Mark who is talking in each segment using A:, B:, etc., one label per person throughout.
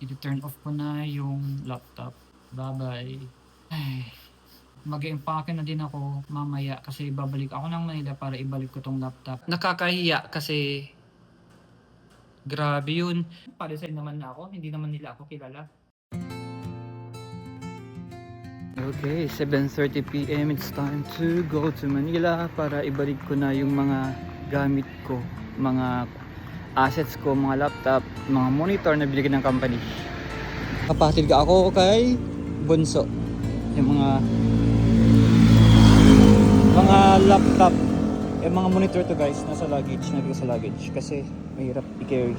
A: I-turn off ko na yung laptop. Bye-bye. Ay, mag-e-empake na din ako mamaya kasi babalik ako ng Manila para ibalik ko tong laptop. Nakakahiya kasi grabe yun. Palisin naman na ako, hindi naman nila ako kilala. Okay, 7:30 PM. It's time to go to Manila para ibalik ko na yung mga gamit ko, mga assets ko, mga laptop, mga monitor na binigyan ng company. Kapatid ka ako kay Bunso. Yung mga laptop, yung mga monitor to guys, nasa luggage, nandito sa luggage kasi mahirap i-carry.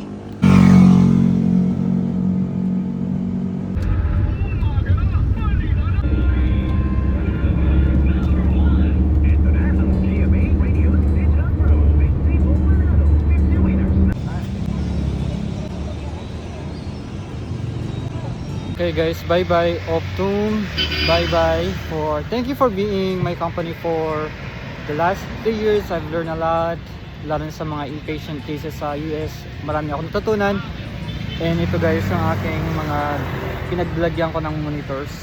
A: Okay guys, bye bye Optum, bye bye thank you for being my company for the last 3 years. I've learned a lot, lalo na sa mga inpatient cases sa US. Marami akong natutunan. And ito guys ang aking mga pinaglagyan ko ng monitors.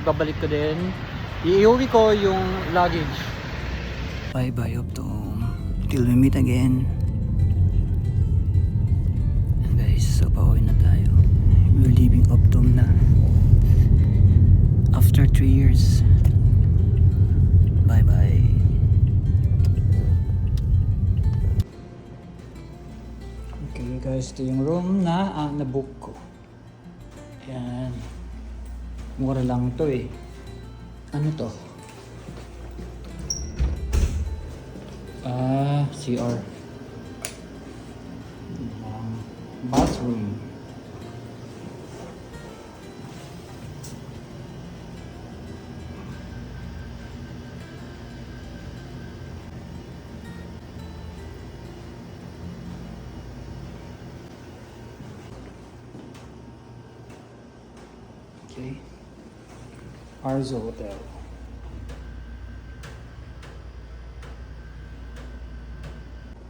A: Ibabalik ko din, iuwi ko yung luggage. Bye bye Optum, till we meet again. And guys, so pauwi na tayo. We're leaving Optum na after 3 years. Bye bye. Okay guys, ito yung room na nabook ko. Ayan, mura lang to eh. Ano to? CR, bathroom. Okay. Arzo Hotel.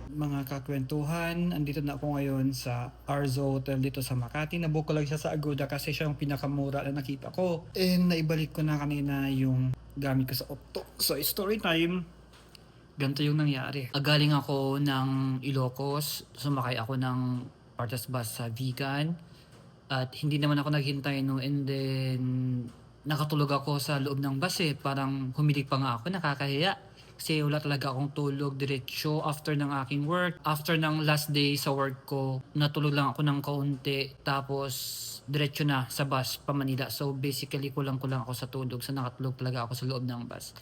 A: Mga kakwentuhan, andito na ako ngayon sa Arzo Hotel dito sa Makati. Nabook ko lang siya sa Agoda kasi siya yung pinakamura na nakita ko. And naibalik ko na kanina yung gamit ko sa Opto. So, story time. Ganito yung nangyari. Galing ako ng Ilocos, sumakay ako ng Partas Bus sa Vigan. At hindi naman ako naghintay no, and then nakatulog ako sa loob ng bus eh. Parang humilig pa nga ako, nakakahiya. Kasi wala talaga akong tulog diretso after ng aking work. After ng last day sa work ko, natulog lang ako ng kaunti. Tapos diretso na sa bus pa Manila. So basically kulang-kulang ako sa tulog. So nakatulog talaga ako sa loob ng bus.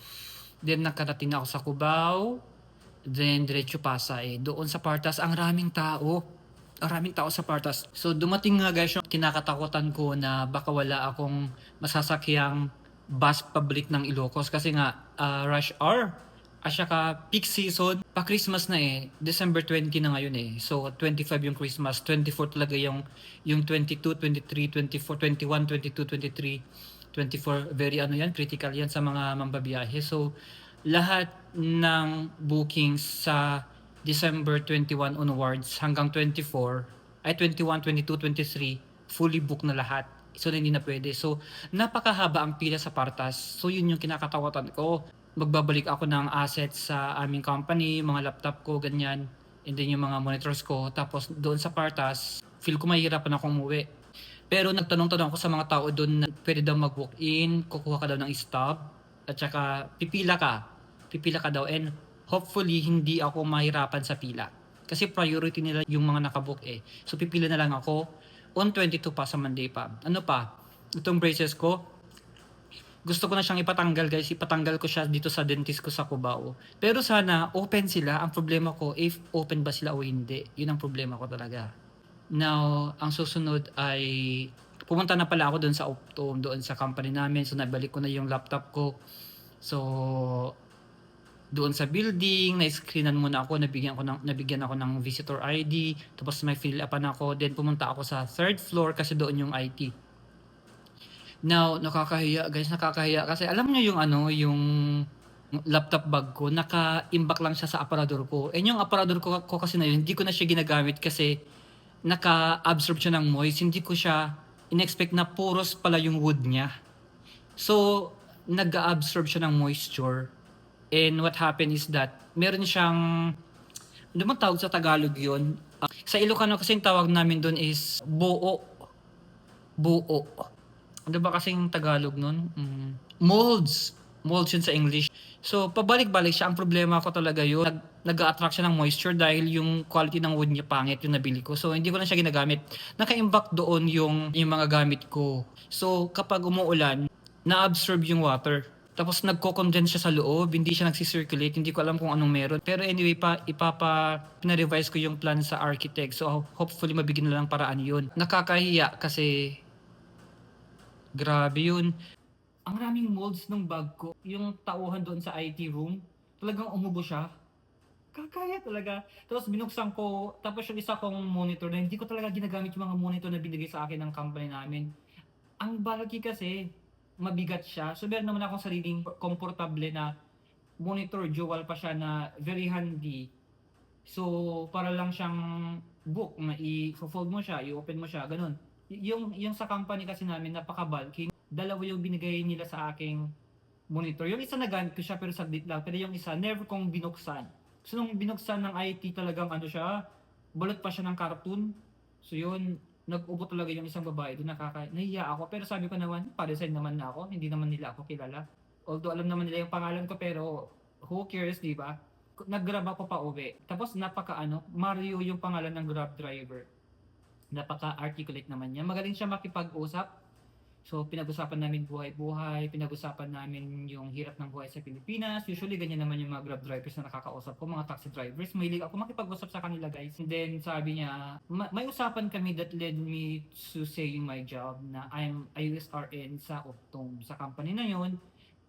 A: Then nakarating ako sa Cubao. Then diretso Pasay. Doon sa Partas, ang raming tao. Ang raming tao sa Partas. So dumating nga guys yung kinakatakutan ko na baka wala akong masasakyang bus public ng Ilocos. Kasi nga rush hour. At saka peak season, pa Christmas na eh. December 20 na ngayon eh. So 25 yung Christmas, 24 talaga yung 22, 23, 24, 21, 22, 23, 24. Very ano yan, critical yan sa mga mambabiyahe. So lahat ng bookings sa December 21 onwards hanggang 24, ay 21, 22, 23, fully booked na lahat. So hindi na pwede. So napakahaba ang pila sa Partas. So yun yung kinakatawatan ko. Magbabalik ako ng assets sa aming company, mga laptop ko, ganyan. And then yung mga monitors ko. Tapos doon sa Partas, feel ko mahihirapan akong umuwi. Pero nagtanong-tanong ako sa mga tao doon na pwede daw mag-walk-in, kukuha ka daw ng stub, at saka pipila ka. Pipila ka daw and hopefully hindi ako mahirapan sa pila. Kasi priority nila yung mga nakabook eh. So pipila na lang ako on 22 pa sa Monday pa. Ano pa? Itong braces ko, gusto ko na siyang ipatanggal guys. Ipatanggal ko siya dito sa dentist ko sa Cubao. Pero sana open sila. Ang problema ko, if open ba sila o hindi. Yun ang problema ko talaga. Now, ang susunod ay pumunta na pala ako doon sa Optum, doon sa company namin. So nabalik ko na yung laptop ko. So doon sa building, na-screenan muna ako, nabigyan ako ng visitor ID, tapos may fill upan ako, then pumunta ako sa third floor kasi doon yung IT. Now, nakakahiya guys, nakakahiya kasi alam niyo yung yung laptop bag ko, naka-imbak lang siya sa aparador ko. And yung aparador ko kasi na yun, hindi ko na siya ginagamit kasi naka-absorb siya ng moist. Hindi ko siya in-expect na porous pala yung wood niya. So, nag-absorb siya ng moisture. And what happened is that, meron siyang, ano bang tawag sa Tagalog yun? Sa Ilocano kasi yung tawag namin doon is buo. Buo. Ano ba kasing Tagalog nun? Molds. Molds yun sa English. So, pabalik-balik siya. Ang problema ko talaga yun. Nag-a-attract siya ng moisture dahil yung quality ng wood niya pangit yung nabili ko. So, hindi ko na siya ginagamit. Naka-impact doon yung mga gamit ko. So, kapag umuulan, na-absorb yung water. Tapos nagko-condense siya sa loob, hindi siya nagsisirculate, hindi ko alam kung anong meron. Pero anyway, pina-revise ko yung plan sa architect. So, hopefully mabigyan na lang paraan yun. Nakakahiya kasi grabe yun. Ang raming molds ng bag ko. Yung tauhan doon sa IT room, talagang umubo siya. Kakaya talaga. Tapos binuksan ko, tapos yung isa kong monitor na hindi ko talaga ginagamit yung mga monitor na binigay sa akin ng company namin. Ang bulky kasi, mabigat siya. So meron naman akong sariling komportable na monitor, dual pa siya na very handy. So para lang siyang book, i-fold mo siya, i-open mo siya, ganun. Yung sa company kasi namin, napaka-bulky. Dalawa yung binigay nila sa aking monitor. Yung isa nagamit ko siya pero saglit lang. Pero yung isa, never kong binuksan. So nung binuksan ng IT talagang ano siya, balot pa siya ng cartoon. So yun, nag-ubo talaga yung isang babae doon, nahiya ako. Pero sabi ko naman, pa-resign naman na ako. Hindi naman nila ako kilala. Although alam naman nila yung pangalan ko pero who cares, di ba? Nag-grab ako pa uwi. Tapos Mario yung pangalan ng grab driver. Napaka-articulate naman niya. Magaling siya makipag-usap. So, pinag-usapan namin buhay-buhay, pinag-usapan namin yung hirap ng buhay sa Pilipinas. Usually, ganyan naman yung mga grab drivers na nakakausap ko, mga taxi drivers. Mahilig ako makipag-usap sa kanila, guys. And then, sabi niya, may usapan kami that led me to saying my job na I'm a USRN sa Optum, sa company na yun.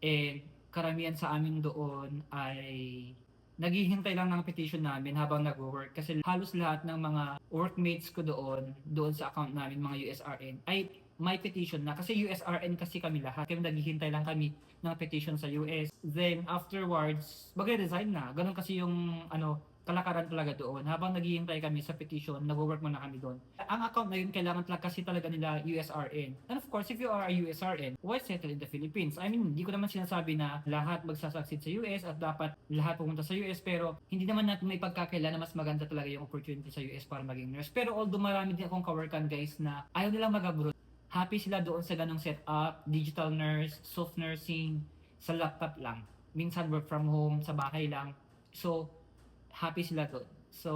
A: And karamihan sa amin doon ay naghihintay lang ng petition namin habang nag-work kasi halos lahat ng mga workmates ko doon sa account namin, mga USRN, ay may petition na kasi USRN kasi kami lahat. Kaya naghihintay lang kami ng petition sa US. Then afterwards, magre-resign na. Ganun kasi yung kalakaran talaga doon. Habang naghihintay kami sa petition, nag-work muna kami doon. Ang account na yun, kailangan kasi talaga nila USRN. And of course, if you are a USRN, why settle in the Philippines? I mean, hindi ko naman sinasabi na lahat magsasucceed sa US at dapat lahat pumunta sa US, pero hindi naman natin may pagkakaila na mas maganda talaga yung opportunity sa US para maging nurse. Pero although marami din akong kaworkan, guys, na ayaw nilang mag-abroad, happy sila doon sa ganong setup, digital nurse, soft nursing, sa laptop lang. Minsan work from home, sa bahay lang. So, happy sila doon. So,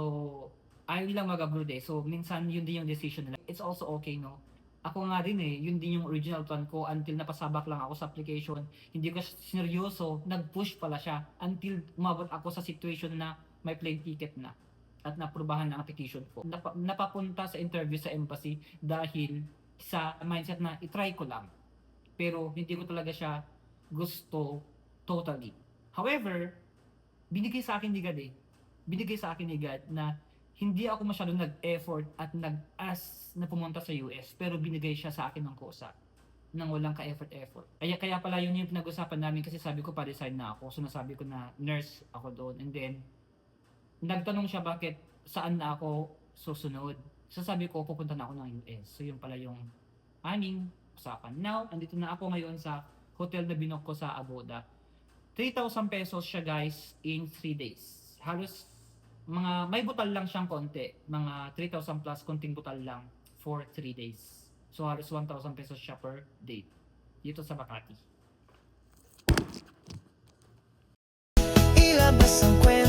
A: ayaw nilang mag-abroad eh. So, minsan yun din yung decision nila. It's also okay, no? Ako nga din eh, yun din yung original plan ko until napasabak lang ako sa application. Hindi ko seryoso, nag-push pala siya until umabot ako sa situation na may plane ticket na at naprubahan na ang application ko. Napapunta sa interview sa embassy dahil sa mindset na itry ko lang. Pero hindi ko talaga siya gusto totally. However, binigay sa akin ni God na hindi ako masyadong nag-effort at nag-ask na pumunta sa US, pero binigay siya sa akin ng kusa nang walang ka-effort. Kaya pala yun yung pinag-usapan namin kasi sabi ko pa-resign na ako. So nasabi ko na nurse ako doon. And then, nagtanong siya bakit saan na ako susunod. So sabi ko, pupunta na ako ng US. So yun pala yung aming usapan. Now, andito na ako ngayon sa hotel na binook ko sa Agoda. 3,000 pesos siya, guys, in 3 days. Halos may butal lang siyang konti. Mga 3,000 plus konting butal lang for 3 days. So halos 1,000 pesos siya per day. Dito sa Makati. Ilabas ang kwento.